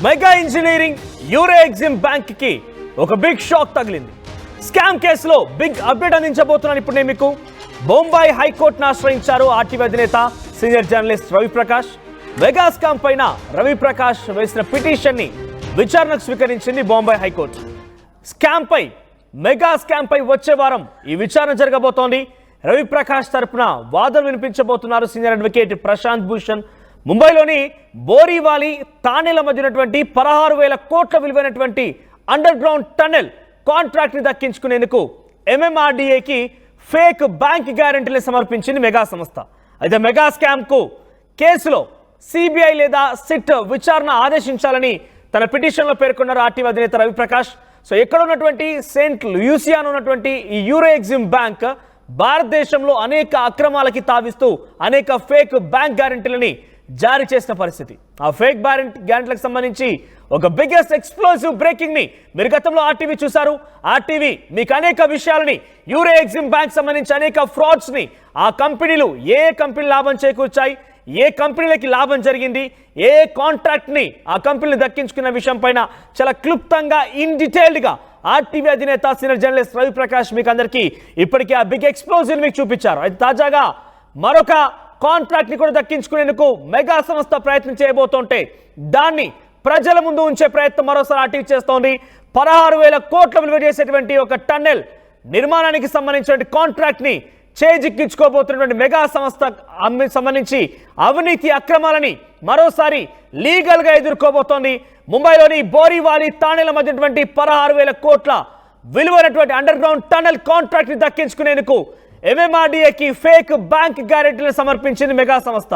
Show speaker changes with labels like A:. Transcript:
A: Mega engineering euro exim bank కి ఒక big shock తగిలింది. స్కామ్ కేసులో బిగ్ అప్డేట్ అందించబోతున్నాను ఇప్పుడు నేను మీకు. బొంబాయి హైకోర్టును ఆశ్రయించారు ఆర్టీవీ అధినేత senior journalist Raviprakash. Mega scam పైన రవిప్రకాష్ వేసిన పిటిషన్ ని విచారణకు స్వీకరించింది బొంబాయి హైకోర్టు. మెగా స్కామ్ పై వచ్చే వారం ఈ విచారణ జరగబోతోంది. రవిప్రకాష్ తరపున వాదనలు వినిపించబోతున్నారు సీనియర్ అడ్వకేట్ ప్రశాంత్ భూషణ్. ముంబైలోని బోరీవాలి తానేల మధ్య ఉన్నటువంటి 16,000 కోట్ల విలువైనటువంటి అండర్ గ్రౌండ్ టన్నెల్ కాంట్రాక్ట్ ని దక్కించుకునేందుకు MMRDAకి ఫేక్ బ్యాంక్ గ్యారెంటీలు సమర్పించింది మెగా సంస్థ. అయితే మెగా స్కామ్ కు కేసులో CBI లేదా సిట్ విచారణ ఆదేశించాలని తన పిటిషన్లో పేర్కొన్నారు ఆర్టీవీ అధినేత రవిప్రకాష్. సో ఎక్కడ ఉన్నటువంటి సెయింట్ లూసియాలో ఉన్నటువంటి ఈ యూరో ఎగ్జిమ్ బ్యాంక్ భారతదేశంలో అనేక అక్రమాలకి తావిస్తూ అనేక ఫేక్ బ్యాంక్ గ్యారెంటీలని జారీ చేసిన పరిస్థితి. ఆ ఫేక్ గ్యారెంటీలకు సంబంధించి ఒక బిగ్గెస్ట్ ఎక్స్ప్లోజివ్ బ్రేకింగ్ ని మీరు గతంలో ఆర్టీవీ చూశారు. ఆర్టీవీ మీకు అనేక విషయాలని యూరో ఎగ్జిమ్ బ్యాంక్ సంబంధించి అనేక ఫ్రాడ్స్ ని ఆ కంపెనీలు ఏ కంపెనీ లాభం చేకూర్చాయి, ఏ కంపెనీలకి లాభం జరిగింది, ఏ కాంట్రాక్ట్ ని ఆ కంపెనీలు దక్కించుకున్న విషయం పైన చాలా క్లుప్తంగా ఇన్ డీటెయిల్డ్ గా ఆర్టీవీ అధినేత సీనియర్ జర్నలిస్ట్ రవిప్రకాష్ మీకు అందరికీ ఇప్పటికే ఆ బిగ్ ఎక్స్ప్లోజివ్ మీకు చూపించారు. అయితే తాజాగా మరొక కాంట్రాక్ట్ ని కూడా దక్కించుకునేందుకు మెగా సంస్థ ప్రయత్నం చేయబోతుంటే దాన్ని ప్రజల ముందు ఉంచే ప్రయత్నం మరోసారి ఆర్టీవీ చేస్తోంది. 16,000 కోట్ల విలువ చేసేటువంటి ఒక టన్నెల్ నిర్మాణానికి సంబంధించిన కాంట్రాక్ట్ ని చేజిక్కించుకోబోతున్నటువంటి మెగా సంస్థ సంబంధించి అవినీతి అక్రమాలని మరోసారి లీగల్ గా ఎదుర్కోబోతోంది. ముంబైలోని బోరీవాలి తానేల మధ్యటువంటి 16,000 కోట్ల విలువైనటువంటి అండర్ గ్రౌండ్ టన్నెల్ కాంట్రాక్ట్ ని దక్కించుకునేందుకు MMRDAకి ఫేక్ బ్యాంక్ గ్యారెంటీలను సమర్పించింది మెగా సంస్థ.